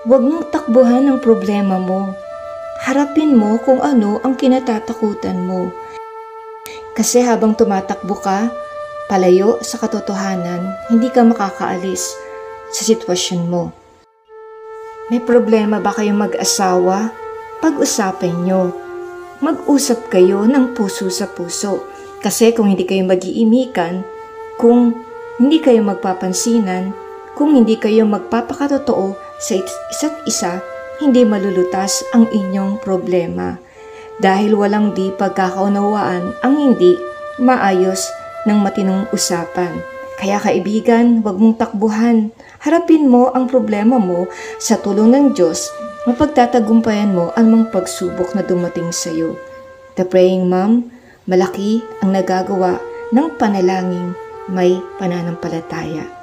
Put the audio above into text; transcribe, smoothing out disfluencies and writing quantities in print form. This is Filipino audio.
Huwag mong takbuhan ang problema mo. Harapin mo kung ano ang kinatatakutan mo. Kasi habang tumatakbo ka, palayo sa katotohanan, hindi ka makakaalis sa sitwasyon mo. May problema ba kayong mag-asawa? Pag-usapan nyo. Mag-usap kayo ng puso sa puso. Kasi kung hindi kayo mag-iimikan, kung hindi kayo magpapansinan, kung hindi kayo magpapakatotoo sa isa't isa, hindi malulutas ang inyong problema. Dahil walang di pagkakaunawaan ang hindi maayos ng matinong usapan. Kaya kaibigan, huwag mong takbuhan. Harapin mo ang problema mo sa tulong ng Diyos. Mapagtatagumpayan mo ang mga pagsubok na dumating sa iyo. The Praying Mom, malaki ang nagagawa ng panalangin may pananampalataya.